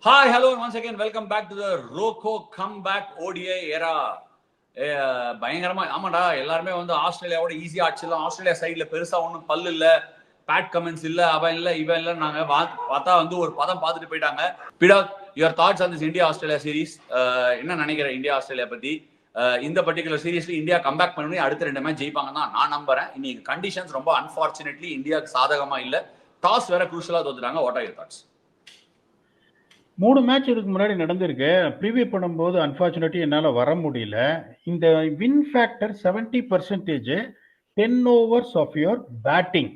Hi, hello, and once again, welcome back to the Roko comeback ODI era. பயங்கரமா ஆமாடா எல்லாருமே வந்து ஆஸ்திரேலியாவோட ஈஸியா ஆச்சுலாம். ஆஸ்திரேலியா சைட்ல பெருசா ஒன்றும் பல்லு இல்ல, பேட் கமெண்ட்ஸ் இல்ல, அவன் இல்ல இவன் இல்ல. நாங்க பார்த்தா வந்து ஒரு பதம் பார்த்துட்டு போயிட்டாங்க. பிடா, your thoughts on this India Australia series, என்ன நினைக்கிற இந்தியா ஆஸ்திரேலியா பத்தி? இந்த பர்டிகுலர் சீரீஸ்ல இந்தியா கம்பேக் பண்ணி அடுத்த 2 மேட்ச் ஜெயிப்பாங்க தான் நான் நம்புறேன். இன்னைக்கு கண்டிஷன்ஸ் ரொம்ப அன்பார்ச்சுனேட்லி இந்தியாவுக்கு சாதகமா இல்ல. டாஸ் வேற குரூஷலா தோத்துட்டாங்க. What are your thoughts? 3 match இதுக்கு முன்னாடி நடந்திருக்கு. ப்ரிவியூ பண்ணும்போது அன்ஃபார்ச்சுனேட்லி என்னால் வர முடியல. இந்த win factor 70% 10 overs of your batting.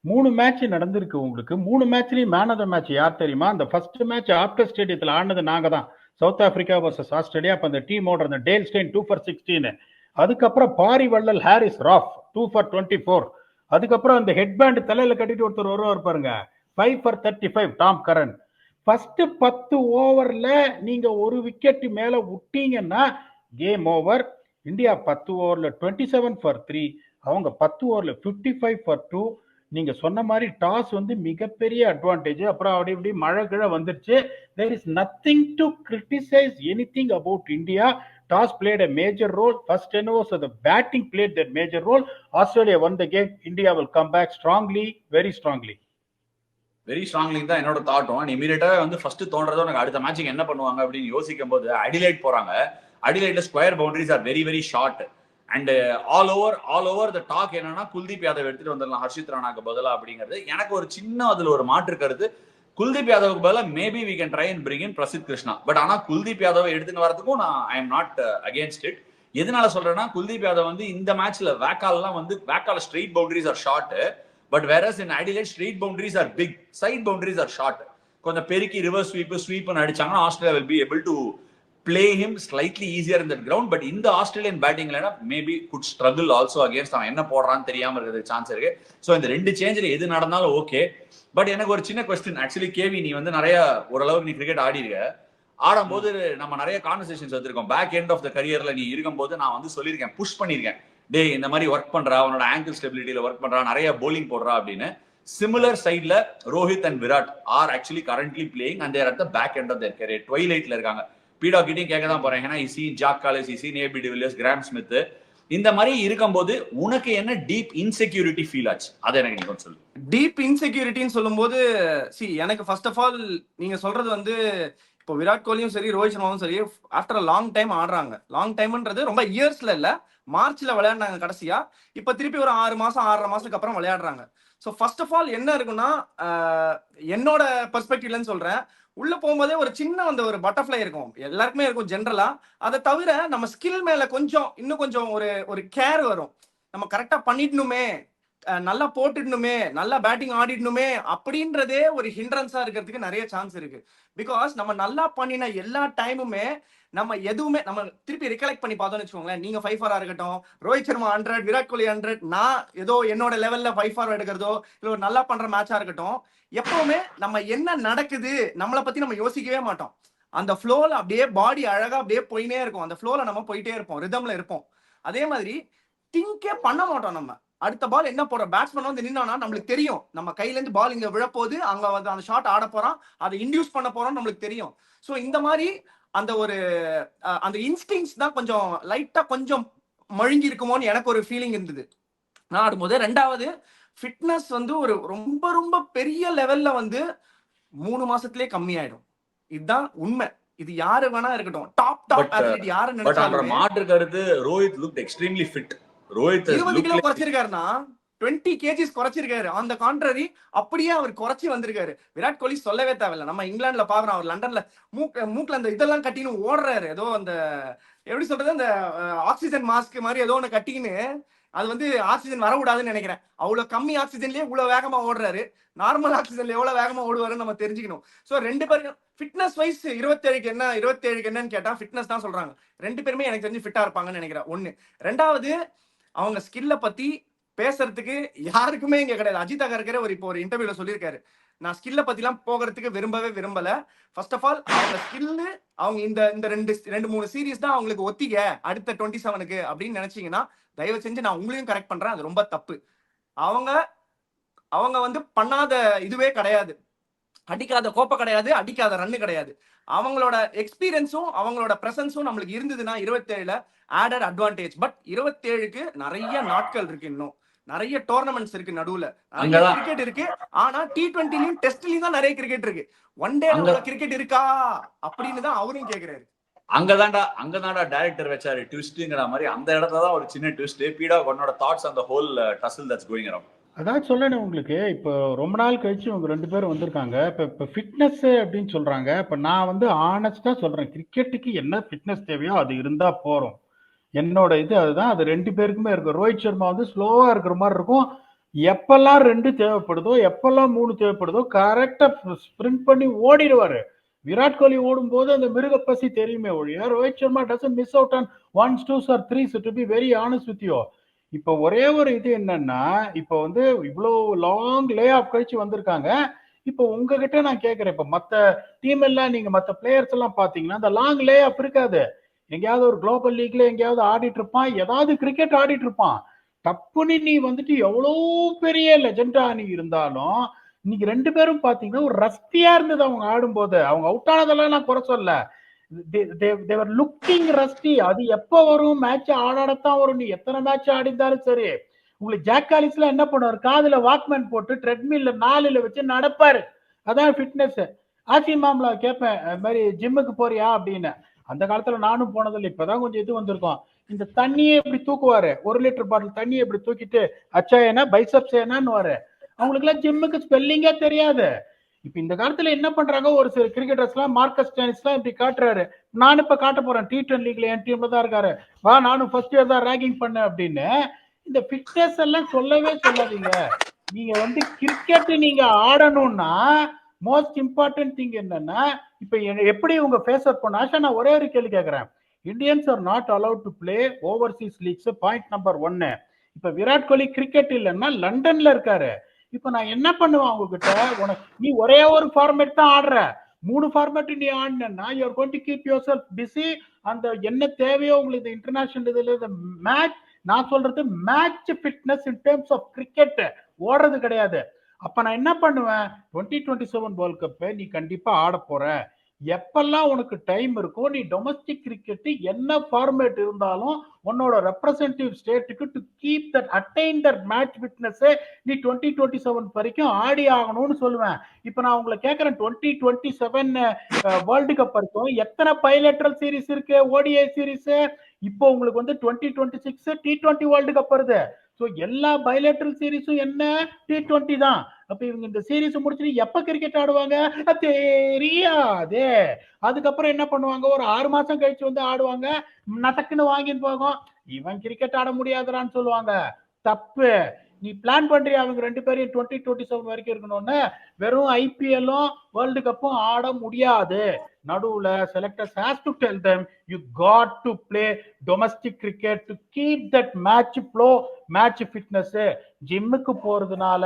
3 match நடந்திருக்கு உங்களுக்கு. 3 மேட்ச்லையும் மேன் ஆஃப் த மேட்ச் யார் தெரியுமா? அந்த ஃபர்ஸ்ட் மேட்ச் ஆப்டர் ஸ்டேடியத்தில் ஆனது நாங்கள் தான். South Africa versus Australia. அப்போ அந்த டீமோட அந்த டேல் ஸ்டெயின் 2 for 16. அதுக்கப்புறம் பாரி வள்ளல் ஹாரிஸ் ராஃப் 2 for 24. அதுக்கப்புறம் அந்த ஹெட்பேண்ட் தலையில் கட்டிட்டு ஒருத்தர் வருவார் பாருங்க, 5 for 35 டாம் கரன். ஃபர்ஸ்ட் 10 ஓவர்ல நீங்க ஒரு விக்கெட் மேல விட்டீங்கன்னா கேம் ஓவர். இந்தியா 10 ஓவர்ல 27 for 3, அவங்க 10 ஓவர்ல 55 for 2. நீங்க சொன்ன மாதிரி டாஸ் வந்து மிகப்பெரிய அட்வான்டேஜ். அப்புறம் அப்படி இப்படி மழை கிழ வந்துருச்சு. There is nothing to criticise anything about India. Toss played a major role. First 10 overs of the batting played that major role. Australia won the game. India will come back strongly, very strongly. Very strongly தான் என்னோட தாட்டும். And இமீடியட்டாக வந்து first தோன்றதோ எனக்கு அடுத்த matching என்ன பண்ணுவாங்க அப்படின்னு யோசிக்கும் போது அடிலைட் போறாங்க. அடிலைட்ல square boundaries are very very short. And all over the talk என்னன்னா குல்தீப் யாதவ் எடுத்துட்டு வந்துடலாம் ஹர்ஷித் ராணாக்கு பதிலாக அப்படிங்கிறது. எனக்கு ஒரு சின்ன அதுல ஒரு மாற்று கருத்து. குல்தீப் யாதவுக்கு பதிலாக maybe we can try and bring in Prasidh Krishna. But ஆனா குல்தீப் யாதவ் எடுத்துன்னு வரதுக்கும் நான் I am not against it. எதனால சொல்றேன்னா குல்தீப் யாதவ் வந்து இந்த மேட்ச்ல வேக்கால straight boundaries are short. But whereas in Adelaide, straight boundaries are big, side boundaries are short. கொஞ்சம் பெருக்கி ரிவர்ஸ் ஸ்வீப் அடிச்சாங்கன்னா Australia will be able to play him slightly easier in that ground. But இந்த Australian பேட்டிங்ல maybe could struggle also against அவன் என்ன போடுறான்னு தெரியாம இருக்கிறது chance இருக்கு. ஸோ இந்த 2 சேஞ்சில் எது நடந்தாலும் ஓகே. பட் எனக்கு ஒரு சின்ன கொஸ்டின். ஆக்சுவலி கேவி, நீ வந்து நிறைய ஓரளவுக்கு நீ கிரிக்கெட் ஆடி இருக்க. ஆடும்போது நம்ம நிறைய கான்வர்சேஷன்ஸ் வச்சிருக்கோம். பேக் எண்ட் ஆஃப் த கரியர்ல நீ இருக்கும்போது நான் வந்து சொல்லியிருக்கேன், புஷ் பண்ணியிருக்கேன், டே இந்த மாதிரி ஒர்க் பண்றா, அவனோட ஆங்கிள் ஸ்டெபிலிட்டியில ஒர்க் பண்றா, நிறைய போலிங் போடுறா அப்படின்னு. சிமிலர் சைட்ல Rohit and Virat are actually currently playing and they're at the back end of their career. ட்வைலைட்ல இருக்காங்க. பீடா கிட்டையும் கேட்க தான் போறேன். ஏன்னா இசி ஜாக் காலிஸ், இசி ஏபி டிவிலியர்ஸ், கிராம் ஸ்மித், இந்த மாதிரி இருக்கும்போது உனக்கு என்ன டீப் இன்செக்யூரிட்டி ஃபீல் ஆச்சு? அதை எனக்கு நீங்க சொல்லு. டீப் இன்செக்யூரிட்டின்னு சொல்லும்போது எனக்கு ஃபர்ஸ்ட் ஆஃப் ஆல் நீங்க சொல்றது வந்து இப்போ விராட் கோலியும் சரி ரோஹித் சர்மாவும் சரி ஆஃப்டர் லாங் டைம் ஆடுறாங்க. லாங் டைம்ன்றது ரொம்ப இயர்ஸ்ல இல்ல, மார்ச்ல விளையாடுனாங்க கடைசியா. இப்ப திருப்பி ஒரு 6 மாசம் 6.5 மாசத்துக்கு அப்புறம் விளையாடுறாங்க. ஸோ ஃபர்ஸ்ட் ஆஃப் ஆல் என்ன இருக்குன்னா, என்னோட பெர்ஸ்பெக்டிவ்லன்னு சொல்றேன், உள்ள போகும்போதே ஒரு சின்ன அந்த ஒரு பட்டர்ஃப்ளை இருக்கும், எல்லாருக்குமே இருக்கும் ஜென்ரலா. அதை தவிர நம்ம ஸ்கில் மேல இன்னும் கொஞ்சம் ஒரு கேர் வரும். நம்ம கரெக்டா பண்ணிடணுமே, நல்லா போட்டுடணுமே, நல்லா பேட்டிங் ஆடிடணுமே அப்படின்றதே ஒரு ஹிண்ட்ரன்ஸா இருக்கிறதுக்கு நிறைய சான்ஸ் இருக்கு. பிகாஸ் நம்ம நல்லா பண்ணின எல்லா டைமுமே நம்ம எதுவுமே நம்ம திருப்பி ரிகலெக்ட் பண்ணி பார்த்தோம்னு வச்சுக்கோங்களேன். நீங்க 5 for இருக்கட்டும், ரோஹித் சர்மா 100, விராட் கோலி 100, நான் ஏதோ என்னோட லெவல்ல 5 for எடுக்கிறதோ இல்ல ஒரு நல்லா பண்ற மேட்சா இருக்கட்டும், எப்பவுமே நம்ம என்ன நடக்குது நம்மளை பத்தி நம்ம யோசிக்கவே மாட்டோம். அந்த ஃப்ளோல அப்படியே பாடி அழகா அப்படியே போயினே இருக்கும். அந்த ஃப்ளோல நம்ம போயிட்டே இருப்போம், ரிதம்ல இருப்போம். அதே மாதிரி திங்கே பண்ண மாட்டோம். நம்ம அடுத்த பால் என்ன போற பேட்ஸ்மேன் வந்து நின்னா நம்மளுக்கு தெரியும், நம்ம கையில இருந்து பால் இங்க விழப்போது, அங்க வந்து அந்த ஷாட் ஆட போறோம், அதை இன்டியூஸ் பண்ண போறோம், நம்மளுக்கு தெரியும். ஸோ இந்த மாதிரி அந்த இன்ஸ்டிங்ஸ் தான் கொஞ்சம் லைட்டா கொஞ்சம் மழுங்கி இருக்குமோன்னு எனக்கு ஒரு ஃபீலிங் இருந்தது நான் ஆடும்போது. 2வது ஃபிட்னஸ் வந்து ஒரு ரொம்ப ரொம்ப பெரிய லெவல்ல வந்து 3 மாசத்திலே கம்மி ஆயிடும். இதுதான் உண்மை. இது யாரு வேணா இருக்கட்டும், டாப் அத்லீட் யாரு நினைச்சாலும். மாற்று கருத்து, Rohit look extremely fit. Rohit 20 kilo குறைச்சிருக்காருன்னா 20 kgs குறைச்சிருக்காரு. அந்த கான்ட்ரரி அப்படியே அவர் குறைச்சி வந்திருக்காரு. விராட் கோலி சொல்லவே தேவையில்லை. நம்ம இங்கிலாந்துல பாக்குறோம், அவர் லண்டன்ல மூக்குல அந்த இதெல்லாம் கட்டின்னு ஓடுறாரு. ஏதோ அந்த எப்படி சொல்றது, அந்த ஆக்சிஜன் மாஸ்க் மாதிரி ஏதோ ஒண்ணு கட்டின்னு, அது வந்து ஆக்சிஜன் வரக்கூடாதுன்னு நினைக்கிறேன். அவ்வளவு கம்மி ஆக்சிஜன்லயே இவ்வளவு வேகமா ஓடுறாரு. நார்மல் ஆக்சிஜன்ல எவ்வளவு வேகமா ஓடுவாருன்னு நம்ம தெரிஞ்சுக்கணும். சோ 2 பேரும் ஃபிட்னஸ் வைஸ் 27க்கு என்னன்னு கேட்டா ஃபிட்னஸ் தான் சொல்றாங்க. 2 பேருமே எனக்கு தெரிஞ்சு ஃபிட்டா இருப்பாங்கன்னு நினைக்கிறேன். 1. 2வது அவங்க ஸ்கில்ல பத்தி பேசுறதுக்கு யாருக்குமே இங்க கிடையாது. அஜித் அகர்கரே இப்போ ஒரு இன்டர்வியூல சொல்லியிருக்காரு, நான் ஸ்கில்ல பத்தி எல்லாம் போகிறதுக்கு விரும்பல. ஃபர்ஸ்ட் ஆஃப் ஆல் அவங்க ஸ்கில்லு, அவங்க இந்த 2-3 சீரீஸ் தான் அவங்களுக்கு ஒத்திக அடுத்த 27க்கு அப்படின்னு நினைச்சீங்கன்னா தயவு செஞ்சு நான் உங்களையும் கரெக்ட் பண்றேன், அது ரொம்ப தப்பு. அவங்க வந்து பண்ணாத இதுவே கிடையாது. அடிக்காத கோப்பை கிடையாது, அடிக்காத ரன்னு கிடையாது. அவங்களோட எக்ஸ்பீரியன்ஸும் அவங்களோட பிரசன்ஸும் நம்மளுக்கு இருந்ததுன்னா 27ல ஆடட் அட்வான்டேஜ். பட் 27க்கு நிறைய நாட்கள் இருக்கு, இன்னும் நிறைய டோர்னமெண்ட்ஸ் இருக்கு, நடுவுல நிறைய கிரிக்கெட் இருக்கு. ஆனா T20லயும் டெஸ்ட்லயும் தான் நிறைய கிரிக்கெட் இருக்கு. ஒன் டே கிரிக்கெட் இருக்கா அப்படின்னு தான் அவரும் கேக்குறாரு. அங்கதான்டா டைரக்டர் வச்சாரு ட்விஸ்ட்ங்கிற மாதிரி. அந்த இடத்துலதான் ஒரு சின்ன ட்விஸ்ட். பீடா உன்னோட தாட்ஸ் அந்த ஹோல் டசல் தட்ஸ் கோயிங் அரவுண்ட். அதான் சொல்லணும் உங்களுக்கு. இப்போ ரொம்ப நாள் கழிச்சு இவங்க 2 பேரும் வந்திருக்காங்க. இப்போ ஃபிட்னஸ் அப்படின்னு சொல்றாங்க. இப்போ நான் வந்து ஆனஸ்டா சொல்றேன், கிரிக்கெட்டுக்கு என்ன ஃபிட்னஸ் தேவையோ அது இருந்தா போறோம். என்னோட இது அதுதான். அது 2 பேருக்குமே இருக்கும். ரோஹித் சர்மா வந்து ஸ்லோவா இருக்கிற மாதிரி இருக்கும். எப்பெல்லாம் 2 தேவைப்படுதோ, எப்பெல்லாம் 3 தேவைப்படுதோ கரெக்டா ஸ்பிரிண்ட் பண்ணி ஓடிடுவாரு. விராட் கோலி ஓடும்போது அந்த மிருக பசி தெரியுமே ஒழிய Rohit Sharma doesn't miss out on 1s 2s or 3s to be very honest with you. இப்போ ஒரே ஒரு இது என்னன்னா, இப்போ வந்து இவ்வளோ லாங் லே ஆஃப் கழிச்சு வந்திருக்காங்க. இப்போ உங்ககிட்ட நான் கேட்கறேன், இப்போ மற்ற டீம் எல்லாம் நீங்க மற்ற பிளேயர்ஸ் எல்லாம் பாத்தீங்கன்னா அந்த லாங் லே ஆஃப் இருக்காது. எங்கேயாவது ஒரு குளோபல் லீக்ல எங்கேயாவது ஆடிட்டு இருப்பான், ஏதாவது கிரிக்கெட் ஆடிட்டு இருப்பான். தப்புன்னு நீ வந்துட்டு எவ்வளோ பெரிய லெஜெண்டா நீ இருந்தாலும் இன்னைக்கு 2 பேரும் பாத்தீங்கன்னா ஒரு ரஸ்தியா இருந்தது அவங்க ஆடும்போது. அவங்க அவுட் ஆனதெல்லாம் நான் குறை சொல்ல, தேவர் லுக்கிங் ரஸ்டி. அது எப்போ வரும்? மேட்ச் ஆடாடத்தான் வரும். நீ எத்தனை மேட்ச் ஆடிந்தாலும் சரி. உங்களுக்கு ஜாக் காலிஸ்லாம் என்ன பண்ணுவார்? காதுல வாக்மேன் போட்டு ட்ரெட்மில்ல 4ல வச்சு நடப்பாரு. அதான் ஃபிட்னஸ். ஆசி மாமலா கேட்பேன், அது மாதிரி ஜிம்முக்கு போறியா அப்படின்னு. அந்த காலத்துல நானும் போனதில்லை, இப்பதான் கொஞ்சம் இது வந்திருக்கோம். இந்த தண்ணியே இப்படி தூக்குவாரு, 1 லிட்டர் பாட்டில் தண்ணியை இப்படி தூக்கிட்டு அச்சா என்ன பைசப்ஸ் என்னன்னு. அவங்களுக்கு எல்லாம் ஜிம்முக்கு ஸ்பெல்லிங்கே தெரியாது. இப்ப இந்த காலத்துல என்ன பண்றாங்க, ஒரு சில கிரிக்கெட்டர்ஸ் எல்லாம் மார்க்கஸ் டெனிஸ் எல்லாம் இப்படி காட்டுறாரு. நானும் இப்ப காட்ட போறேன், T20 லீக்ல என் டீம்ல தான் இருக்காரு, வா நானும் ஃபர்ஸ்ட் இயர் தான் ரேங்கிங் பண்ணேன் அப்படின்னு. இந்த ஃபிட்னஸ் எல்லாம் சொல்லவே சொல்லாதீங்க. நீங்க வந்து கிரிக்கெட் நீங்க ஆடணும்னா மோஸ்ட் இம்பார்ட்டன்ட் திங் என்னன்னா, இப்ப எப்படி உங்க ஃபேஸ் அவுட் பண்ண ஆஷா, நான் ஒரே ஒரு கேள்வி கேட்கறேன். Indians are not allowed to play overseas leagues, point number 1. இப்ப விராட் கோலி கிரிக்கெட் இல்லைன்னா லண்டன்ல இருக்காரு. இப்ப நான் என்ன பண்ணுவேன் உங்ககிட்ட, உனக்கு நீ ஒரே ஒரு ஃபார்மேட் தான் ஆடுற, 3 ஃபார்மேட் நீ ஆடினா you are going to keep yourself busy. அந்த என்ன தேவையோ உங்களுக்கு இன்டர்நேஷனல் இதுல மேட்ச், நான் சொல்றது match fitness in terms of cricket ஓடுறது கிடையாது. அப்ப நான் என்ன பண்ணுவேன், 2027 வேர்ல்ட் கப் நீ கண்டிப்பா ஆட போற. எப்பெல்லாம் உனக்கு டைம் இருக்கோ நீ டொமஸ்டிக் கிரிக்கெட் என்ன ஃபார்மேட் இருந்தாலும் உன்னோட ரெப்ரசன்டேட்டிவ் ஸ்டேட்டுக்கு to keep that attain that match fitness நீ 2027 வரைக்கும் ஆடி ஆகணும்னு சொல்லுவேன். இப்ப நான் உங்களை கேட்கறேன், 2027 வேர்ல்டு கப் வரைக்கும் எத்தனை பைலேட்ரல் சீரிஸ் இருக்கு, ஓடிஐ சீரிஸ். இப்போ உங்களுக்கு வந்து 2026 T20 வேர்ல்டு கப் வருது. ஸோ எல்லா பைலேட்ரல் சீரிஸும் என்ன T20 தான். அப்ப இவங்க இந்த சீரிஸ் முடிச்சுட்டு எப்ப கிரிக்கெட் ஆடுவாங்க தெரியாதே. அதுக்கப்புறம் என்ன பண்ணுவாங்க, ஒரு 6 மாசம் கழிச்சு வந்து ஆடுவாங்க, நட்டக்குன்னு வாங்கின்னு போகும், இவன் கிரிக்கெட் ஆட முடியாதுறான்னு சொல்லுவாங்க. தப்பு. நீ பிளான் பண்றியா அவங்க 2 பேரையும் 2027 வரைக்கும் இருக்கணும்னு? வெறும் ஐபிஎல்லும் வேர்ல்டு கப்பும் ஆட முடியாது. நடுவுல selectors has to tell them you got to play domestic cricket to keep that match flow, match fitness. ஜிம்முக்கு போறதுனால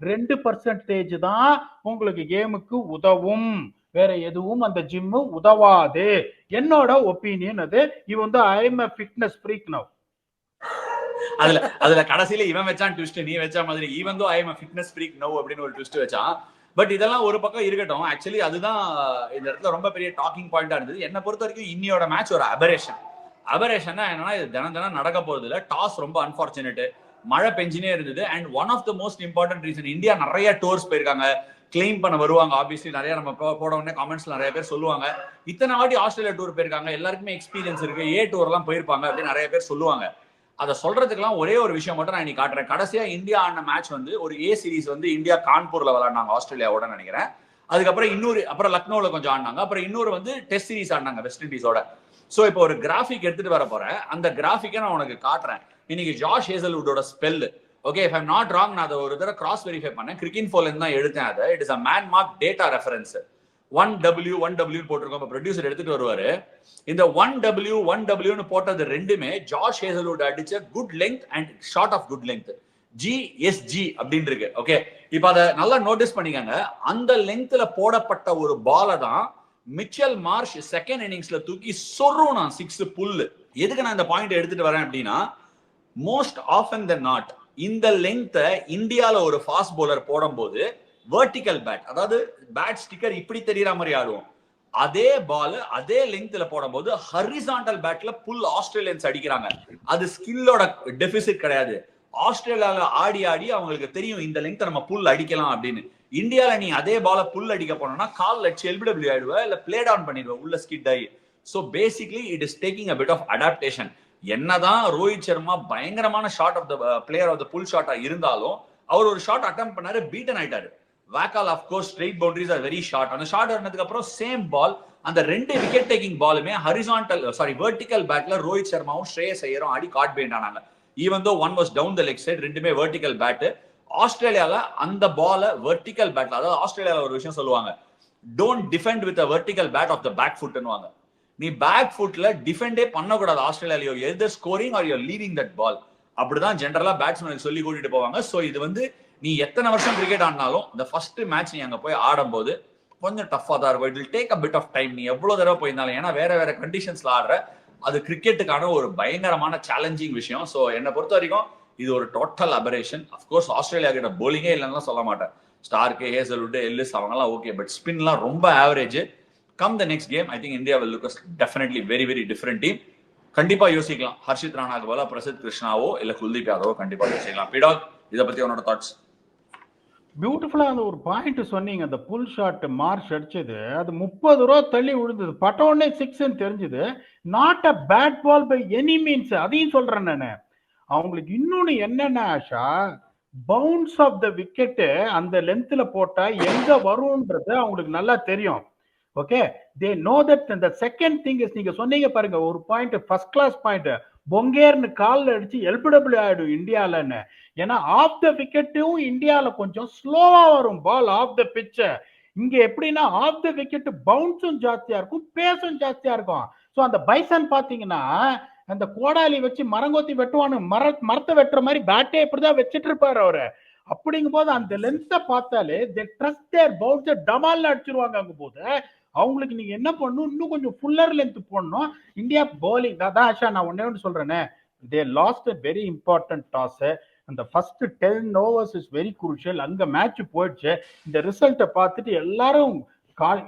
2% தான் உங்களுக்கு கேமுக்கு உதவும், வேற எதுவும் அந்த ஜிம்மு உதவாது. என்னோட ஒப்பீனியன் அது. இது வந்து I am a fitness freak now. அதுல கடைசியில இவன் வச்சான் ட்விஸ்ட், நீ வச்ச மாதிரி even though I am a fitness freak now அப்படின்னு ஒரு ட்விஸ்ட் வச்சான். பட் இதெல்லாம் ஒரு பக்கம் இருக்கட்டும். ஆக்சுவலி அதுதான் இந்த இடத்துல ரொம்ப பெரிய டாக்கிங் பாயிண்டா இருந்தது. என்னை பொறுத்த வரைக்கும் இன்னியோட மேட்ச் ஒரு அபரேஷன் என்னன்னா, இது தினம் நடக்க போறது இல்ல. டாஸ் ரொம்ப அன்பார்ச்சுனேட், மழை பெஞ்சினே இருந்தது. And one of the most important reason, India நிறைய டூர்ஸ் போயிருக்காங்க, கிளைம் பண்ண வருவாங்க. ஆப்வியஸ்லி நிறைய நம்ம போட உடனே காமெண்ட்ஸ்ல நிறைய பேர் சொல்லுவாங்க, இத்தனை வாட்டி ஆஸ்திரேலியா டூர் போயிருக்காங்க, எல்லாருக்குமே எக்ஸ்பீரியன்ஸ் இருக்கு, ஏ டூர் எல்லாம் போயிருப்பாங்க அப்படின்னு நிறைய பேர் சொல்லுவாங்க. அதை சொல்றதுக்கெல்லாம் ஒரே ஒரு விஷயம் மட்டும் நான் இன்னைக்கு காட்டுறேன். கடைசியா இந்தியா ஆடின மேட்ச் வந்து ஒரு ஏ சீரிஸ் வந்து இந்தியா கான்பூர்ல விளையாடினாங்க ஆஸ்திரேலியாவோட நினைக்கிறேன். அதுக்கப்புறம் அப்புறம் லக்னோல கொஞ்சம் ஆடினாங்க. அப்புறம் இன்னொரு வந்து டெஸ்ட் சீரிஸ் ஆடினாங்க வெஸ்ட் இண்டீஸோட. சோ இப்போ ஒரு கிராஃபிக் எடுத்துட்டு வர போறேன். அந்த கிராஃபிக்கை நான் உனக்கு காட்டுறேன். இன்னைக்கு ஜாஷ் ஹேசல்வுட்டோட spell, okay, if I'm not wrong, நான் அதை ஒரு தடவை கிராஸ் வெரிஃபை பண்ணேன், கிரிக்கின்ஃபோல இருந்து தான் எடுத்தேன் அதை. It is a man mark data reference. 1W போட்டிருக்கோம், ப்ரொடியூசர் எடுத்துட்டு வருவாரு. இந்த 1W போட்டது ரெண்டுமே ஜாஷ் ஹேசல்வுட் அடிச்ச good length and short of good length, GSG அப்படின்னு இருக்கு. ஓகே, இப்ப அதை நல்லா நோட்டீஸ் பண்ணிக்கங்க. அந்த லெங்க்ல போடப்பட்ட ஒரு பாலை தான் மிச்சல் மார்ஷ் செகண்ட் இன்னிங்ஸ்ல தூக்கி சொருனா 6 புல்லு. எதுக்கு நான் இந்த பாயிண்ட் எடுத்துட்டு வரேன் அப்படின்னா, மோஸ்ட் ஆஃபன் தென் நாட் இந்த லெங்க்தை இந்தியால ஒரு ஃபாஸ்ட் பவுலர் போடும் போது வெர்டிக்கல் பேட், அதாவது பேட் ஸ்டிக்கர் இப்படி தெரியற மாதிரி ஆடுவோம். அதே பால் அதே லெங்க்ல போடும்போது ஹரிசாண்டல் பேட்ல புல் ஆஸ்திரேலியன்ஸ் அடிக்கிறாங்க. அது ஸ்கில்லோட டெபிசிட் கிடையாது. ஆஸ்திரேலியால ஆடி ஆடி அவங்களுக்கு தெரியும் இந்த லெங்க் நம்ம புல் அடிக்கலாம் அப்படின்னு. இந்தியால நீ அதே பால புல் அடிக்க போனோம்னா கால் அடிச்சு எல்பிடபிள்யூ ஆயிடுவ, இல்ல பிளே டவுன் பண்ணிடுவ, உள்ள ஸ்கிட் ஆகி. So basically it is taking a bit of adaptation. என்னதான் ரோஹித் சர்மா பயங்கரமான shot of the player of the pull ஷாட்டா இருந்தாலும் அவர் ஒரு ஷாட் அட்டெம்ப்ட் பண்ணாரு, பீட்டன் ஆயிட்டாரு. வாக்கால் of course straight boundaries are very short. அந்த ஷாட் ஆனதுக்கு அப்புறம் சேம் பால், அந்த ரெண்டு விக்கெட் டேக்கிங் பாலுமே ஹரிசான்டல் வெர்டிக்கல் பேட்ல ரோஹித் சர்மாவும் ஸ்ரேயஸ் ஐயரும் ஆடி காட் பெயிண்ட் ஆனாங்க. Even though one was down the leg side, ரெண்டுமே வெர்டிக்கல் பேட். ஆஸ்திரேலியால அந்த பால வெர்டிக்கல் பேட்ல, அதாவது ஆஸ்திரேலியால ஒரு விஷயம் சொல்லுவாங்க, don't defend with vertical bat off the back ஃபுட்னுவாங்க. நீ பேக் ஃபுட்ல டிஃபெண்டே பண்ணக்கூடாது ஆஸ்திரேலியாலயோ, either scoring or you leaving that ball. அப்படிதான் ஜெனரலா பேட்ஸ்மேனுக்கு சொல்லி கூட்டிட்டு போவாங்க. சோ இது வந்து நீ எத்தனை வருஷம் கிரிக்கெட் ஆடினாலும் இந்த ஃபர்ஸ்ட் மேட்ச் நீ அங்க போய் ஆடும்போது கொஞ்சம் டஃபா தான் இருக்கும். It will take a bit of time. நீ எவ்வளவு தடவை போயிருந்தாலும், ஏன்னா வேற வேற கண்டிஷன்ஸ்ல ஆடுற, அது கிரிக்கெட்டுக்கான ஒரு பயங்கரமான சேலஞ்சிங் விஷயம். சோ என்னை பொறுத்த வரைக்கும் இது ஒரு டோட்டல் அபரேஷன். அஃப்கோர்ஸ் ஆஸ்திரேலியா கிட்ட போலிங்கே இல்லைன்னு சொல்ல மாட்டேன். ஸ்டார்க்கு, ஹேசல்வுட், எல்லிஸ் அவங்கலாம் ஓகே, பட் ஸ்பின்லாம் ரொம்ப average. Come the next game, I think India will look definitely very very different team. கண்டிப்பா யோசிக்கலாம், ஹர்ஷித் ராணாக்கு போல பிரசித் கிருஷ்ணாவோ இல்ல குல்தீப் யாதவோ கண்டிப்பா யோசிக்கலாம். பிடாக், இதை பத்தி உன்னோட தாட்ஸ்? பியூட்டிஃபுல்லா அந்த ஒரு பாயிண்ட் சொன்னீங்க. அந்த புல் ஷாட் மார்ஷ் அடிச்சது, அது 30 ரூபா தள்ளி விழுந்தது, பட்ட உடனே 6 தெரிஞ்சது. Not a bad ball by any means. அதையும் சொல்றேன் நானு. அவங்களுக்கு இன்னொன்னு என்னன்னா ஆஷா, பவுன்ஸ் ஆஃப் த விக்கெட் அந்த லென்த்ல போட்டா எங்க வரும்ன்றது அவங்களுக்கு நல்லா தெரியும். Okay, they know that. அந்த செகண்ட் திங் இஸ், நீங்க சொன்னீங்க பாருங்க ஒரு பாயிண்ட், ஃபர்ஸ்ட் கிளாஸ் பாயிண்ட், பொங்கேர்னு கால்ல அடிச்சு எல்பிடபிள்யூ ஆயிடும் இந்தியாலன்னு. ஏன்னா ஆஃப் த விக்கெட்டும் இந்தியால கொஞ்சம் ஸ்லோவா வரும் பால் ஆஃப் த பிட்ச். இங்க எப்படின்னா ஆஃப் த விக்கெட் பவுன்ஸும் ஜாஸ்தியா இருக்கும், பேஸும் ஜாஸ்தியா இருக்கும். ஸோ அந்த பைசன் பாத்தீங்கன்னா அந்த கோடாலி வச்சு மரங்கொத்தி வெட்டுவானு, மரத்தை வெட்டுற மாதிரி பேட்டே இப்படிதான் வச்சிட்டு இருப்பாரு அவரு. அப்படிங்கும் போது அந்த லென்த்தை பார்த்தாலே ட்ரஸ்ட் தேர் பவுன்ஸர் டமால்ல அடிச்சிருவாங்க. அங்க போது அவங்களுக்கு நீங்க என்ன பண்ணணும், இன்னும் கொஞ்சம் ஃபுல்லர் லென்த் போடணும். இந்தியா பவுலிங் அதான் ஆஷா, நான் ஒன்னே ஒன்று சொல்றேனே, they lost a very important toss. அந்த first 10 overs is very crucial. அங்க மேட்ச் போயிடுச்சு. இந்த ரிசல்ட்டை பார்த்துட்டு எல்லாரும்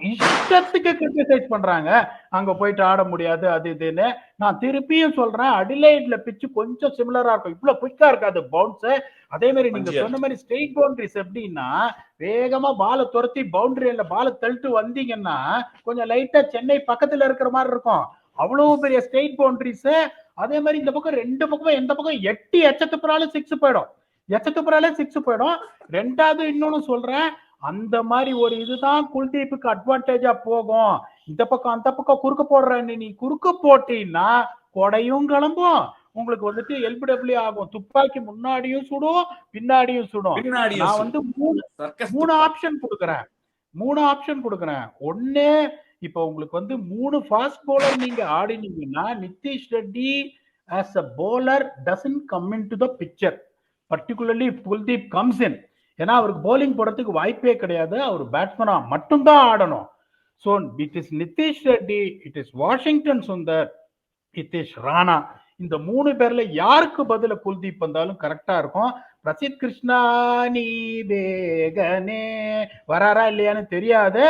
இஷ்டத்துக்கு கிரிட்டிசைஸ் பண்றாங்க, அங்க போயிட்டு ஆட முடியாது அது இதுன்னு. நான் திருப்பியும் சொல்றேன், அடிலைட்ல பிச்சு கொஞ்சம் சிமிலரா இருக்கும், இவ்வளவு குயிக்கா இருக்காது பவுன்ஸ். அதே மாதிரி நீங்க சொன்ன மாதிரி ஸ்ட்ரெயிட் பவுண்டரிஸ் எப்படின்னா, வேகமா பால துரத்தி பவுண்டரியில பால தள்ளிட்டு வந்தீங்கன்னா கொஞ்சம் லைட்டா சென்னை பக்கத்துல இருக்கிற மாதிரி இருக்கும், அவ்வளவு பெரிய ஸ்ட்ரெயிட் பவுண்டரிஸ். அதே மாதிரி இந்த பக்கம் ரெண்டு பக்கமும், எந்த பக்கம் எட்டி எச்சத்துப்புறாலும் 6 போயிடும், எச்சத்துப்புறாலே 6 போயிடும். ரெண்டாவது இன்னொன்னு சொல்றேன், அந்த மாதிரி ஒரு இதுதான் குல்தீப்புக்கு அட்வான்டேஜா போகும். இந்த பக்கம் அந்த பக்கம் குறுக்க போடுற, நீ குறுக்க போட்டீங்கன்னா கொடையும் கிளம்பும், உங்களுக்கு வந்துட்டு எல்பிடபிள்யூ ஆகும். துப்பாக்கி முன்னாடியும் சுடும், பின்னாடியும் சுடும். நான் வந்து மூணு ஆப்ஷன் கொடுக்குறேன். ஒண்ணு, இப்ப உங்களுக்கு வந்து 3 ஃபாஸ்ட் பவுலர் நீங்க ஆடினீங்கன்னா, Nitish Reddy as a bowler doesn't come into the picture, particularly if Kuldeep comes in. ஏன்னா அவருக்கு bowling போடுறதுக்கு வாய்ப்பே கிடையாது, அவர் பேட்ஸ்மனா மட்டும்தான் ஆடணும். So it is Nitish Reddy, it is Washington Sundar, Nitish Rana. இந்த 3 பேர்ல யாருக்கு பதில குல்தீப் வந்தாலும் கரெக்டா இருக்கும். பிரசித் கிருஷ்ணா நீ வேகனே வராரா இல்லையான்னு தெரியாது,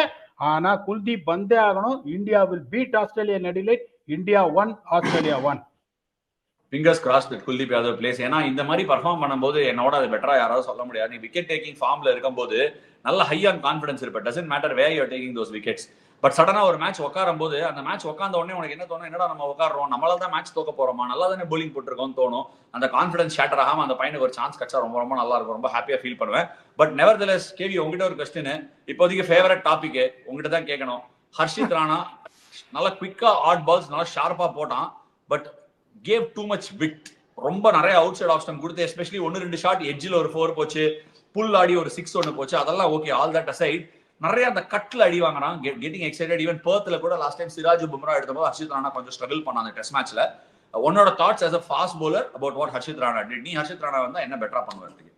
ஆனா குல்தீப் வந்தே ஆகணும். India will beat Australia in Adelaide. India 1, Australia 1. Fingers crossed with Kuldeep Yadav plays. ஏன்னா இந்த மாதிரி பர்ஃபார்ம் பண்ணும்போது என்னோட அது பெட்டரா யாராவது சொல்ல முடியாது. நீ விக்கெட் டேக்கிங் ஃபார்ம்ல இருக்கும்போது நல்ல ஹை ஆன் கான்ஃபிடன்ஸ் இருப்ப, doesn't matter where you are taking those wickets. But சடனா ஒரு மேட்ச் உட்காரும் போது, அந்த மேட்ச் உட்கார்ந்த உடனே உனக்கு என்ன தோணும், என்னடா நம்ம உட்காரோம், நம்மளால தான் மேட்ச் தோக்க போறோமா, நல்லா தானே போலிங் போட்டுருக்கோம்னு தோணும். அந்த கான்ஃபிடன்ஸ் ஷேட்டர் ஆகாம அந்த பையனுக்கு ஒரு சான்ஸ் கிடைச்சா ரொம்ப ரொம்ப நல்லா இருக்கும், ரொம்ப ஹாப்பியா ஃபீல் பண்ணுவேன். பட் நெவர்தலெஸ் கேவி, உங்ககிட்ட ஒரு கொஸ்டின், இப்போதைக்கு ஃபேவரட் டாபிக் உங்ககிட்ட தான் கேட்கணும். ஹர்ஷித் ராணா நல்லா குவிக்கா ஆட் பால்ஸ் நல்லா ஷார்ப்பா போட்டான், பட் கேவ் டூ மச் விட். ரொம்ப நிறைய அவுட் சைட் ஆஃப் ஸ்டம்ப் கொடுத்து, எஸ்பெஷலி 1-2 ஷாட் எட்ஜில் ஒரு 4 போச்சு, புல் ஆடி ஒரு 6 ஒன்று போச்சு, அதெல்லாம் ஓகே, ஆல் தட் அசைட். நிறைய அந்த கட்ல அடி வாங்கினான், கெட்டிங் எக்ஸைட்டட். ஈவன் பெர்த்ல கூட லாஸ்ட் டைம் சிராஜ் பும்ரா எடுத்தபோது ஹர்ஷித் ராணா கொஞ்சம் ஸ்ட்ரகிள் பண்ணான் அந்த டெஸ்ட் மேட்ச்ல. உன்னோட thoughts as a fast bowler about what Harshit Rana did? நீ ஹர்ஷித் ராணா வந்தா என்ன பெட்டரா பண்ணுவீங்க?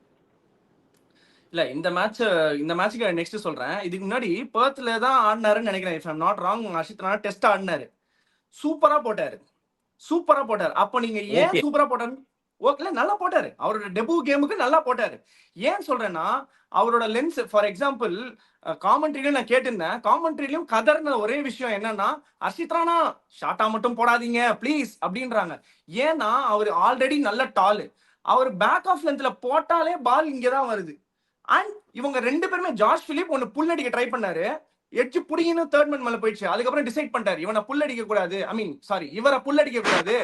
இல்ல இந்த மேட்ச்க்கு நெக்ஸ்ட் சொல்றேன். இதுக்கு முன்னாடி பெர்த்ல தான் ஆடினாருன்னு நினைக்கிறேன், if I am not wrong. Harshit Rana test ஆடினாரு, சூப்பரா போட்டாரு. அப்ப நீங்க ஏன் சூப்பரா போட்டாரு, ஓகே நல்லா போட்டாரு, அவரோட டெபு கேமுக்கு நல்லா போட்டாரு. ஏன் சொல்றேன்னா அவரோட லென்ஸ், ஃபார் எக்ஸாம்பிள் காமெண்ட்ரியிலும் நான் கேட்டிருந்தேன், காமெண்ட்ரியிலும் கதர்ன ஒரே விஷயம் என்னன்னா, ஹர்ஷித் ராணா ஷார்ட்டா மட்டும் போடாதீங்க ப்ளீஸ் அப்படின்றாங்க. ஏன்னா அவர் ஆல்ரெடி நல்ல டாலு, அவர் பேக் ஆஃப் லென்த்ல போட்டாலே பால் இங்கதான் வருது. அண்ட் இவங்க 2 பேருமே, ஜாஷ் பிலிப் ஒன்னு புல் அடிக்க ட்ரை பண்ணாரு, எட்ஜ் புடிங்கன்னு தேர்ட் மேன் மேல போயிடுச்சு. அதுக்கப்புறம் டிசைட் பண்ணிட்டாரு இவனை புல் அடிக்க கூடாது, ஐ மீன் சாரி இவரை புல் அடிக்க கூடாது,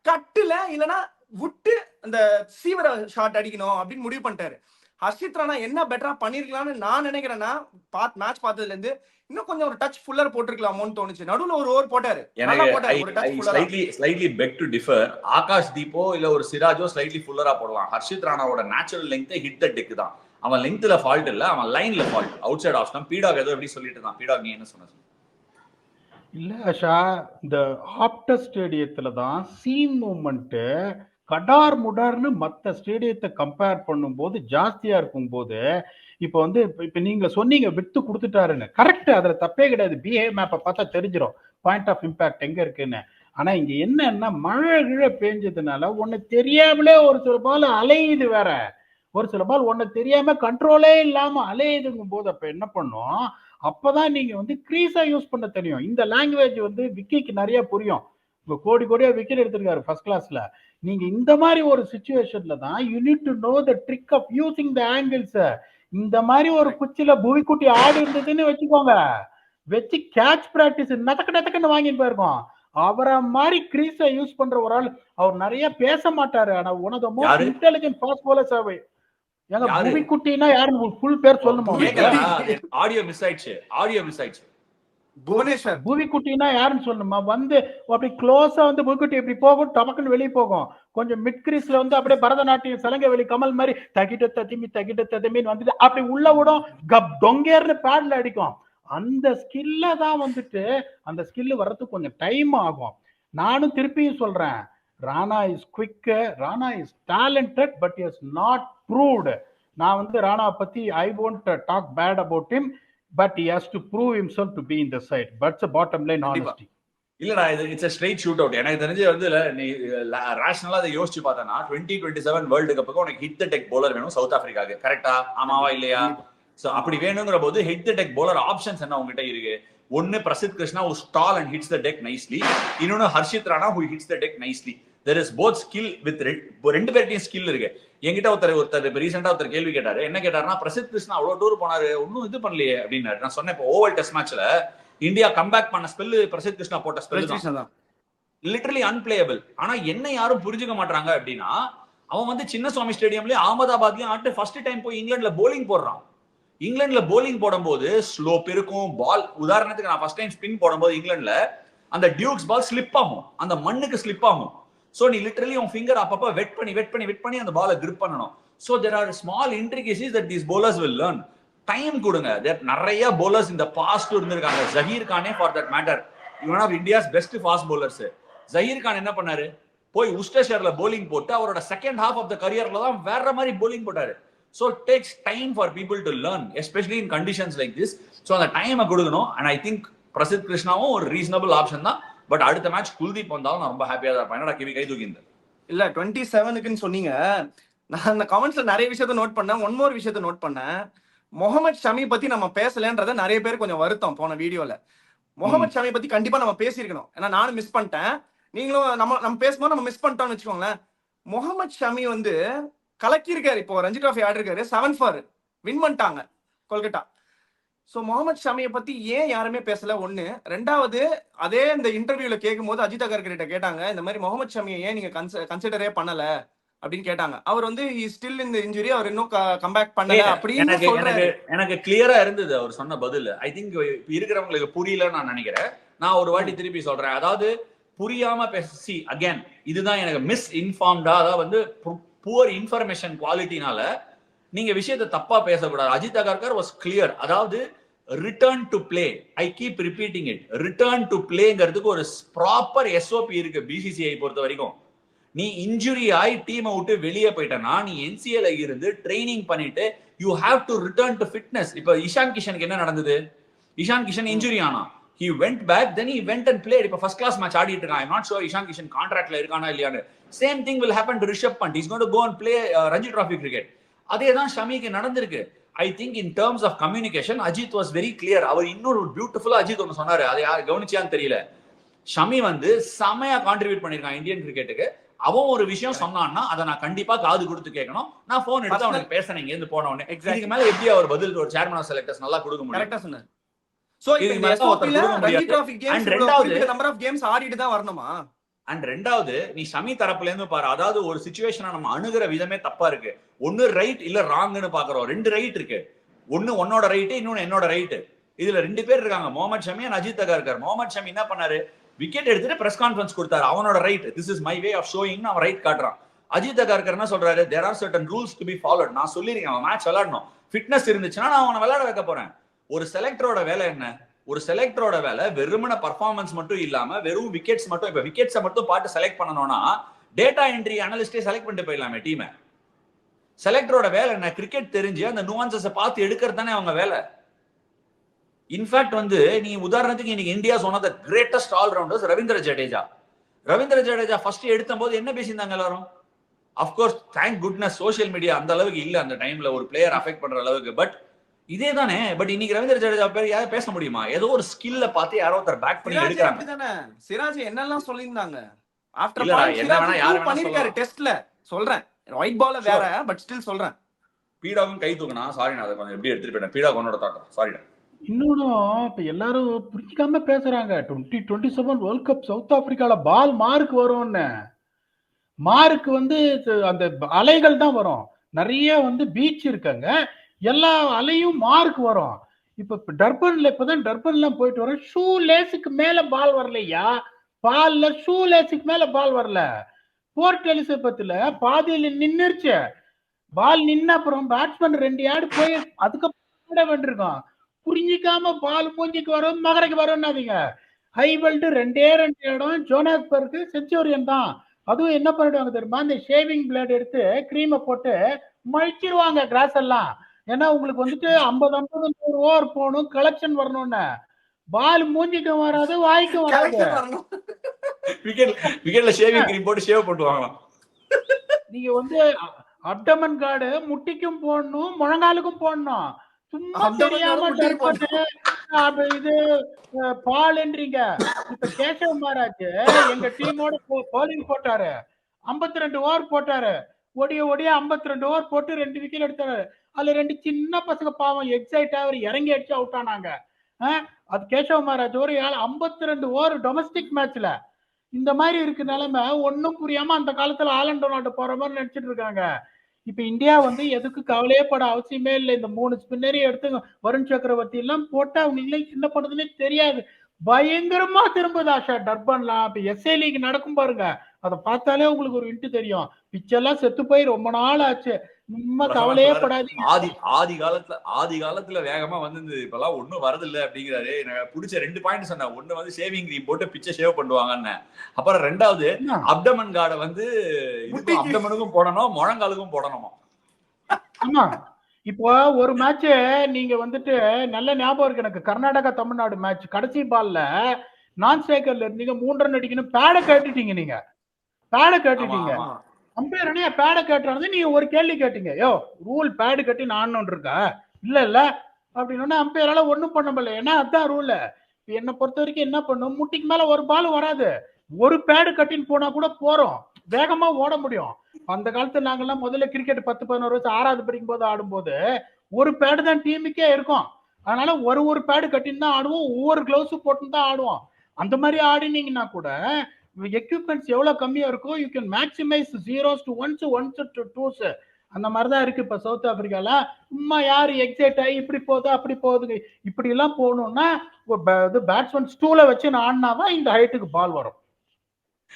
கட்டுல இல்லனா விட்டு அந்த சீவர ஷாட் அடிக்கணும் அப்படின்னு முடிவு பண்ணிட்டாரு. ஹர்ஷித் ராணா என்ன பெட்டரா பண்ணிருக்கலாம்னு நான் நினைக்கிறேன்னா, மேட்ச் பார்த்ததுல இருந்து இன்னும் கொஞ்சம் ஒரு டச் ஃபுல்லர் போட்டுருக்கலாமோன்னு தோணுச்சு. நடுவுல ஒரு ஓவர் போட்டாரு, நல்லா போட்டாரு, ஒரு டச் ஃபுல்லரா. Slightly beg to differ. Akash தீப்போ இல்ல ஒரு சிராஜோ ஸ்லைட்லி ஃபுல்லரா போடலாம். ஹர்ஷித் ராணாவோட natural length hit the deck தான். அவன் லெங்த்ல ஃபால்ட் இல்ல, அவன் லைன்ல fault. Outside off stump. பீடாக் ஏதோ எப்படி சொல்லிட்டு இருந்தான். பீடாக் நீ என்ன சொன்ன? இல்ல ஆஷா, இந்த ஆப்டர் ஸ்டேடியத்துல தான் சீன் மூமெண்ட் கடார் முடார்னு மற்ற ஸ்டேடியத்தை கம்பேர் பண்ணும்போது ஜாஸ்தியா இருக்கும் போது, இப்போ வந்து இப்ப நீங்க சொன்னீங்க விட்டு கொடுத்துட்டாருன்னு, கரெக்ட், அதுல தப்பே கிடையாது. பிஹேவ் மேப்பை பார்த்தா தெரிஞ்சிடும் பாயிண்ட் ஆஃப் இம்பாக்ட் எங்க இருக்குன்னு. ஆனா இங்க என்னன்னா, மழை கிழ பேஞ்சதுனால ஒன்னு தெரியாமலே ஒரு சில பால் அலையுது, வேற ஒரு சில பால் ஒன்னு தெரியாம கண்ட்ரோலே இல்லாம அலையுதுங்கும் போது அப்ப என்ன பண்ணும், அப்பதான் நீங்க வந்து கிரீஸா யூஸ் பண்ண தெரியும். இந்த லாங்குவேஜ் வந்து விக்கிக்கு நிறைய புரியும். இப்ப கோடி கோடியா விக்கெட் எடுத்திருக்காரு ஃபர்ஸ்ட் கிளாஸ்ல. நீங்க இந்த மாதிரி ஒரு சிச்சுவேஷன்ல தான் you need to know the trick of using the angles. இந்த மாதிரி ஒரு குச்சில புவிக்குட்டி ஆடி இருந்ததுன்னு வச்சுக்கோங்க, வச்சு கேட்ச் பிராக்டிஸ் நதக்கு வாங்கிட்டு போயிருக்கோம். அவரை மாதிரி கிரீஸை யூஸ் பண்ற ஒரு ஆள். அவர் நிறைய பேச மாட்டாரு, ஆனா one of the most intelligent fast bowlers away. ஏங்க புவிக்குட்டினா யாருன்னு ஃபுல் பேர் சொல்லுமா? ஆடியோ மிஸ் ஆயிடுச்சு. புவனேஸ்வர் புவிக்குட்டினா யாருன்னு சொல்லணுமா? வந்து அப்படி க்ளோஸா வந்து புவிக்குட்டி இப்படி போகும், டபக்குன்னு வெளியே போகும். கொஞ்சம் மிட் கிரீஸ்ல வந்து அப்படியே பரதநாட்டியம் சலங்கை வெளி கமல் மாதிரி தகிட்ட தத்திமின்னு வந்துட்டு அப்படி உள்ள விடும், கப் டொங்கேர்னு பேட்ல அடிக்கும். அந்த ஸ்கில்ல தான் வந்துட்டு, அந்த ஸ்கில் வர்றதுக்கு கொஞ்சம் டைம் ஆகும். நானும் திருப்பியும் சொல்றேன், Rana is quick, Rana is talented, but is not proved. நான் வந்து ராணா பத்தி ஐ won't talk bad about him, but he has to prove himself to be in the side. That's the bottom line honesty. இல்லடா, இது it's a straight shoot out. எனக்கு தெரிஞ்சு வந்து நீ ரேஷனலா அதை யோசிச்சு பார்த்தனா 2027 வேர்ல்டு கப்புக்கு உனக்கு ஹிட் த டெக் bowler வேணும் சவுத் ஆப்பிரிக்காக்கு. கரெக்டா? ஆமாவா இல்லையா? சோ அப்படி வேணுங்கிற போது hit the tech bowler options என்ன உங்ககிட்ட இருக்கு? ஒன்னு Prasidh Krishna who stall and hits the deck nicely, இன்னொன்னு Harshit Rana who hits the deck nicely. There is both skill with ரெண்டு பேர்ட்டையும் ஸ்கில் இருக்கு. என்கிட்ட ஒருத்தர் ரீசெண்டா ஒருத்தர் கேள்வி கேட்டாரு. என்ன கேட்டாருன்னா, பிரசித் கிருஷ்ணா அவ்வளவு டூர் போனாரு, ஒன்னும் இது பண்ணலையே அப்படின்னாரு. நான் சொன்னேன், இப்போ ஓவல் டெஸ்ட் மேட்ச்ல இந்தியா கம்பேக் பண்ண ஸ்பெல் பிரசித் கிருஷ்ணா போட்ட ஸ்பெல் தான், லிட்டரலி அன்பிளேயபிள். ஆனா என்ன யாரும் புரிஞ்சுக்க மாட்டாங்க அப்படின்னா, அவன் வந்து சின்னசுவாமி ஸ்டேடியம்லயும் அகமதாபாத்லயும் ஆட்டு ஃபர்ஸ்ட் டைம் போய் இங்கிலாந்துல போலிங் போடுறான். இங்கிலாந்துல போலிங் போடும்போது ஸ்லோப் இருக்கும் பால். உதாரணத்துக்கு நான் ஃபர்ஸ்ட் டைம் ஸ்பின் போடும்போது இங்கிலாந்துல அந்த டியூக்ஸ் பால் ஸ்லிப் ஆகும், அந்த மண்ணுக்கு ஸ்லிப் ஆகும். சோ நீ லிட்டரலி உன் ஃபிங்கர் அப்பப்ப வெட் பண்ணி அந்த பாலை கிரிப் பண்ணணும். So there are small intricacies that these bowlers will learn. Time கொடுங்க. நிறைய bowlers இந்த பாஸ்ட் இருந்திருக்காங்க. ஜஹீர் கானே for that matter, one of India's best fast bowlers. Zaheer Khan என்ன பண்ணாரு, போய் உஸ்டர்ஷயர்ல போலிங் போட்டு அவரோட செகண்ட் ஹாஃப் ஆஃப் த கரியர்ல தான் வேற மாதிரி போலிங் போட்டாரு. So it takes time for people to learn, especially in conditions like this. So அந்த டைமை கொடுக்கணும். and I think பிரசித் கிருஷ்ணாவும் ஒரு ரீசனபிள் ஆப்ஷன் தான். பட் அடுத்த மேட்ச் குல்தீப் வந்தாலும் நான் ரொம்ப ஹாப்பியா தான் இருப்பேன். என்னடா கிவி கை தூக்கிந்தேன் இல்ல 27க்குன்னு சொன்னீங்க. நான் அந்த கமெண்ட்ஸ்ல நிறைய விஷயத்த நோட் பண்ணேன். ஒன் மோர் விஷயத்த நோட் பண்ணேன். முகமது ஷமி பத்தி நம்ம பேசலன்றத நிறைய பேர் கொஞ்சம் வருத்தம் போன வீடியோல. முகமது ஷமி பத்தி கண்டிப்பா நம்ம பேசியிருக்கணும். ஏன்னா நானும் மிஸ் பண்ணிட்டேன், நீங்களும் நம்ம பேசும்போது நம்ம மிஸ் பண்ணிட்டோம்னு வச்சுக்கோங்களேன். முகமது ஷமி வந்து கலக்கியிருக்காரு. இப்போ ரஞ்சி டிராஃபி ஆடிருக்காரு, 7-4 வின் பண்ணிட்டாங்க கொல்கட்டா. சோ முகமது ஷமியை பத்தி ஏன் யாருமே பேசல? ஒண்ணு. ரெண்டாவது, அதே இந்த இன்டர்வியூல கேட்கும் போது அஜித் அகர்கர் கிட்ட கேட்டாங்க, இந்த மாதிரி முகமது ஷமியை ஏன் நீங்க கன்சிடரே பண்ணல அப்படின்னு கேட்டாங்க. அவர் வந்து ஸ்டில் இந்த இன்ஜுரி, அவர் இன்னும் கம்பேக் பண்ணல அப்படின்னு சொல்றாரு. எனக்கு கிளியரா இருந்தது அவர் சொன்ன பதில். ஐ திங்க் இருக்கிறவங்களுக்கு புரியலன்னு நான் நினைக்கிறேன். நான் ஒரு வாட்டி திருப்பி சொல்றேன். அதாவது புரியாம பேசி அகைன், இதுதான் எனக்கு மிஸ் இன்ஃபார்ம்டா, அதாவது வந்து புவர் இன்ஃபர்மேஷன் குவாலிட்டினால நீங்க விஷயத்தை தப்பா பேசக்கூடாது. Ajit Agarkar was clear. அதாவது return to play, I keep repeating it, return to பிளேங்கிறதுக்கு ஒரு ப்ராப்பர் எஸ்ஓபி இருக்கு பிசிசிஐ பொறுத்த வரைக்கும். நீ இன்ஜுரி ஆகி டீமை விட்டு வெளியே போயிட்டனா, நீ என்சிஏல இருந்து ட்ரைனிங் பண்ணிட்டு you have to return to fitness. இப்ப இஷான் கிஷனுக்கு என்ன நடந்தது? இஷான் கிஷன் இன்ஜுரி ஆனா he went back, then he went and played. இப்ப first class match ஆடிட்டு இருக்கான். I'm not sure Ishan Kishan கான்ட்ராக்ட்ல இருக்கானா இல்லையான்னு. Same thing will happen to Rishabh Pant. He's going to go and play Ranji Trophy cricket. அதே தான் ஷமிக்கு நடந்திருக்கு. I think in terms of communication, Ajit was very clear. அவர் இன்னொரு பியூட்டிஃபுல்லா அஜித் ஒன்று சொன்னாரு, அதை யார் கவனிச்சான்னு தெரியல. ஷமி வந்து செமையா கான்ட்ரிபியூட் பண்ணிருக்கான் இந்தியன் கிரிக்கெட்டுக்கு. அவன் ஒரு விஷயம் சொன்னான்னா அதை நான் கண்டிப்பா காது கொடுத்து கேட்கணும். நான் போன் எடுத்து அவனுக்கு பேசுறேன் இங்க இருந்து போன உடனே. இதுக்கு மேல எப்படி அவர் பதில் ஒரு சேர்மன் ஆஃப் செலக்டர்ஸ் நல்லா கொடுக்க முடியும்? கரெக்ட்டா சொன்னாரு. சோ இந்த SOP-ல ரஞ்சி டிராஃபி கேம்ஸ் ரெண்டாவது நம்பர் ஆஃப் கேம்ஸ் ஆடிட்டு தான் வரணுமா? அண்ட் ரெண்டாவது, நீ ஷமி தரப்புல இருந்து பாரு, அதாவது ஒரு சிச்சுவேஷனை நம்ம அணுகிற விதமே தப்பா இருக்கு. ஒன்னு ரைட் இல்ல ராங்னு பாக்குறோம். ரெண்டு ரைட் இருக்கு. ஒன்னு உன்னோட ரைட், இன்னொன்னு என்னோட ரைட். இதுல ரெண்டு பேர் இருக்காங்க, முகமது ஷமி அண்ட் அஜித் அகா இருக்காரு. முகமது ஷமி என்ன பண்ணாரு, விக்கெட் எடுத்துட்டு பிரஸ் கான்ஃபரன்ஸ் கொடுத்தாரு. அவனோட right, this is my way of showing, அவன் ரைட் காட்டுறான். அஜித் அகா இருக்காரு என்ன சொல்றாரு, there are certain rules to be followed. நான் சொல்லிருக்கேன் அவன் மேட்ச் விளையாடணும், ஃபிட்னஸ் இருந்துச்சுன்னா நான் அவனை விளையாட வைக்க போறேன். ஒரு செலக்டரோட வேலை என்ன? ஒரு செலக்டரோட வேலை வெறுமன பர்ஃபார்மன்ஸ் மட்டும் இல்லாம வெறும் விக்கெட்ஸ் மட்டும், இப்ப விக்கெட்ஸை மட்டும் பார்த்து செலக்ட் பண்ணணும்னா டேட்டா என்ட்ரி அனலிஸ்டே செலக்ட் பண்ணிட்டு போயிடலாமே டீமை. செலக்டரோட வேலை என்ன? கிரிக்கெட் தெரிஞ்சு அந்த நுவான்சஸை பார்த்து எடுக்கிறது தானே அவங்க வேலை. இன்ஃபேக்ட் வந்து நீ உதாரணத்துக்கு இன்னைக்கு India one of the greatest allrounders Ravindra Jadeja. Ravindra Jadeja first எடுத்த போது என்ன பேசியிருந்தாங்க எல்லாரும்? Of course thank goodness social media அந்த அளவுக்கு இல்ல அந்த டைம்ல ஒரு பிளேயர் அஃபெக்ட் பண்ற அளவுக்கு. பட் இதே தானே. பட் இன்னைக்கு ரவீந்திர ஜடேஜா பேர் யாரும் பேச முடியுமா? ஏதோ ஒரு ஸ்கில்ல பார்த்து யாரோ ஒருத்தர் பேக் பண்ணி எடுக்கறாங்க. சிராஜ் என்னெல்லாம் சொல்லியிருந்தாங்க ஆஃப்டர் இல்ல என்ன வேணா யார் வேணா பண்ணிருக்காரு டெஸ்ட்ல. சொல்றேன் ஒயிட் பால் வேற, பட் ஸ்டில் சொல்றேன். பீடாவும் கை தூக்குனா சாரி, நான் அதை கொஞ்சம் எப்படி எடுத்துட்டு போயிட்டேன். பீடா உன்னோட தாட்டம், சாரிடா. இன்னொன்னும் இப்ப எல்லாரும் புரிஞ்சுக்காம பேசுறாங்க. 2027 வேர்ல்ட் கப் சவுத் ஆப்பிரிக்கால பால் மார்க் வரும்னு. மார்க் வந்து அந்த அலைகள் தான் வரும். நிறைய வந்து பீச் இருக்காங்க, எல்லா அலையும் மார்க் வரும். இப்ப டர்பன்ல இப்பதான் டர்பன்லாம் போயிட்டு வரோம். ஷூ லேஸுக்கு மேல பால் வரலையா? பால்ல ஷூ லேஸுக்கு மேல பால் வரல. போர்ட் எலிசபெத்ல பாதியில நின்னுருச்சு. பால் நின்ன அப்புறம் பேட்ஸ்மேன் 2 யார்டு போய் அதுக்கப்புறம் வேண்டியிருக்கோம். புரிஞ்சிக்காம பால் மூஞ்சிக்கு வரும், மகரைக்கு வரும்னாதீங்க. ஹைவெல்ட் 2 இடம் ஜோனாஸ்பர்க்கு செஞ்சுரியன் தான். அதுவும் என்ன பண்ணிடுவாங்க தெரியுமா, இந்த ஷேவிங் பிளேட் எடுத்து கிரீமை போட்டு மழிச்சிருவாங்க கிராஸ் எல்லாம். ஏன்னா உங்களுக்கு வந்துட்டு 50 100 ஓவர் போகணும், கலெக்ஷன் வரணும்னு. பால் மூஞ்சிக்கும் வராது, வாய்க்கும் வராது. விக்கெட்ல ஷேவிங் கிரீம் போட்டு ஷேவ் பண்ணுவாங்க. நீங்க வந்து அப்டமன் கார்டு முட்டிக்கும் போடணும், முழங்காலுக்கும் போடணும். சும்மா தெரியாம இது பால்ன்றீங்க. இப்ப கேசவ மகாராஜ் எங்க டீமோட போலிங் போட்டாரு, 52 ஓவர் போட்டாரு. ஒடிய 52 ஓவர் போட்டு 2 விக்கெட் எடுத்தாரு. அதுல 2 சின்ன பசங்க பாவம் எக்ஸைட் அவர் இறங்கி அடிச்சு அவுட் ஆனாங்க. அது கேசவ மகாராஜ் ஒரு 52 ஓவர் டொமஸ்டிக் மேட்ச்ல. இந்த மாதிரி இருக்கு நிலைமை. ஒன்னும் புரியாம அந்த காலத்துல ஆலண்டோ நாட்டு போற மாதிரி நினைச்சிட்டு இருக்காங்க. இப்ப இந்தியா வந்து எதுக்கு கவலையே பட அவசியமே இல்லை. இந்த 3 ஸ்பின்னரையும் எடுத்து வருண் சக்கரவர்த்தி எல்லாம் போட்டா அவங்களே என்ன பண்ணுதுன்னே தெரியாது. பயங்கரமா திரும்புது ஆஷா டர்பன்லாம். இப்ப எஸ்ஏ லீக் நடக்கும் பாருங்க, அதை பார்த்தாலே உங்களுக்கு ஒரு இன்ட்டு தெரியும். பிச்செல்லாம் செத்து போய் ரொம்ப நாள் ஆச்சு. நம்ம கவலையே படாதீங்க. ஆதி காலத்துல வேகமா வந்து இப்பெல்லாம் ஒண்ணும் வரது இல்ல அப்படிங்கிறாரு. எனக்கு பிடிச்ச 2 பாயிண்ட் சொன்னேன். ஒண்ணு வந்து ஷேவிங் கிரீம் போட்டு பிச்சை ஷேவ் பண்ணுவாங்கன்னு. அப்புறம் 2வது அப்டமன் கார்டை வந்து அப்டமனுக்கும் போடணும், முழங்காலுக்கும் போடணுமா. ஆமா, இப்போ ஒரு மேட்ச் நீங்க வந்துட்டு நல்ல ஞாபகம் இருக்கு எனக்கு, கர்நாடகா தமிழ்நாடு மேட்ச். கடைசி பால்ல நான் ஸ்ட்ரைக்கர்ல இருந்தீங்க, 3 ரன் அடிக்கணும், பேட கேட்டுட்டீங்க. நீங்க பேட கேட்டுட்டீங்க. அம்பையர் அணியா பேட கேட்டாரு. நீங்க ஒரு கேள்வி கேட்டீங்க, யோ ரூல் பேடு கட்டி நான் இருக்கா இல்ல அப்படின்னு. அம்பையரால ஒண்ணும் பண்ண முடியல, ஏன்னா அதான் ரூல். என்னை பொறுத்த வரைக்கும் என்ன பண்ணும், முட்டிக்கு மேல ஒரு பால் வராது, ஒரு பேடு கட்டின்னு போனா கூட போறோம், வேகமா ஓட முடியும். அந்த காலத்துல நாங்கெல்லாம் முதல்ல கிரிக்கெட் 10-11 வருஷம் 6வது படிக்கும் போது ஆடும்போது ஒரு பேடு தான் டீமுக்கே இருக்கும். அதனால ஒரு பேடு கட்டின்னு தான் ஆடுவோம், ஒவ்வொரு கிளவுஸ் போட்டுன்னு தான் ஆடுவோம். அந்த மாதிரி ஆடினீங்கன்னா கூட எக்யூப்மெண்ட்ஸ் எவ்வளவு கம்மியா இருக்கும், you can maximise 0s to 1s 1s to 2s. அந்த மாதிரிதான் இருக்கு இப்ப சவுத் ஆப்பிரிக்கால. சும்மா யாரு எக்ஸைட் ஆகி இப்படி போகுது அப்படி போகுது இப்படி எல்லாம் போகணும்னா பேட்ஸ்மேன் ஸ்டூல வச்சு ஆடினாதான் இந்த ஹைட்டுக்கு பால் வரும்.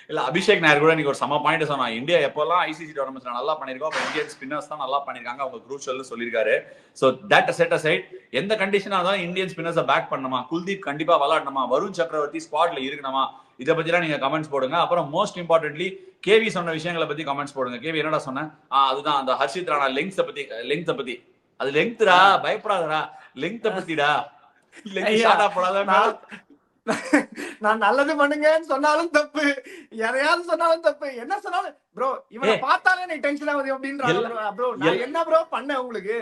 இல்ல அபிஷேக் நாயர் கூட நீங்க ஒரு சம பாயிண்ட் சொன்னா, இந்தியா எப்பெல்லாம் ஐசிசி டோர்னமெண்ட்ஸ்ல நல்லா பண்ணிருக்கோம், அப்ப இந்தியன் ஸ்பின்னர்ஸ் தான் நல்லா பண்ணிருக்காங்க, அவங்க குரூஷியல்னு சொல்லிருக்காரு. சோ தட் செட் அசைட், எந்த கண்டிஷனா தான் இந்தியன் ஸ்பின்னர்ஸை பேக் பண்ணணுமா, குல்தீப் கண்டிப்பா விளையாடணுமா, வருண் சக்கரவர்த்தி ஸ்குவாட்ல இருக்கணுமா, இதை பத்திலாம் நீங்க கமெண்ட்ஸ் போடுங்க. அப்புறம் மோஸ்ட் இம்பார்ட்டன்ட்லி கேவி சொன்ன விஷயங்களை பத்தி கமெண்ட்ஸ் போடுங்க. கேவி என்னடா சொன்னேன், அதுதான் அந்த ஹர்ஷித் ராணா லெங்க்ஸை பத்தி அது லெங்க்த்ரா, பயப்படாதடா, லெங்க்த்தை பத்திடா, லெங்க் ஷார்ட்டா போடாத. நான் நல்லது பண்ணுங்கன்னு சொன்னாலும் தப்பு, எதையாவது சொன்னாலும் தப்பு, என்ன சொன்னாலும் ப்ரோ இவனை பார்த்தாலே எனக்கு டென்ஷன் ஆகுது அப்படின்றாங்க ப்ரோ. நான் என்ன ப்ரோ பண்ணேன் உங்களுக்கு?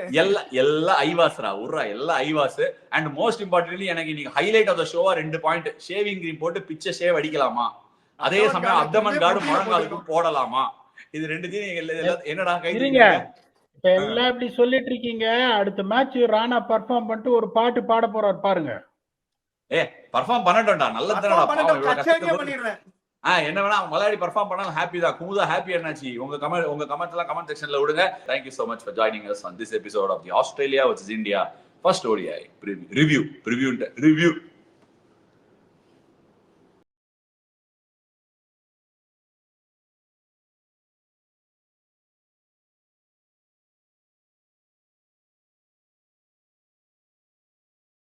எல்லாம் ஐவாஸ்ரா உர்ரா, எல்லாம் ஐவாஸ். அண்ட் மோஸ்ட் இம்பார்ட்டன்ட்லி எனக்கு இன்னைக்கு ஹைலைட் ஆஃப் த ஷோவா 2 பாயிண்ட். ஷேவிங் கிரீம் போட்டு பிச்சை ஷேவ் அடிக்கலாமா, அதே சமயம் அப்டமன் கார்டு முழங்காலுக்கும் போடலாமா? இது 2 என்னடா கைதுங்க எல்லாம் இப்படி சொல்லிட்டு இருக்கீங்க. அடுத்த மேட்ச் ராணா பெர்ஃபார்ம் பண்ணிட்டு ஒரு பாட்டு பாட போறாரு பாருங்க. பெர்ஃபார்ம் பண்ணட்டோம்டா, நல்லதுதானடா. பண்ணிடுறேன். என்ன வேணா மலையாளி பெர்ஃபார்ம் பண்ணாலும் ஹாப்பி தான். குமுதா ஹாப்பி என்னாச்சு? உங்க கமெண்ட் எல்லாம் கமெண்ட் செக்ஷன்ல விடுங்க. Thank you so much for joining us on this episode of the Australia vs India first ODI review.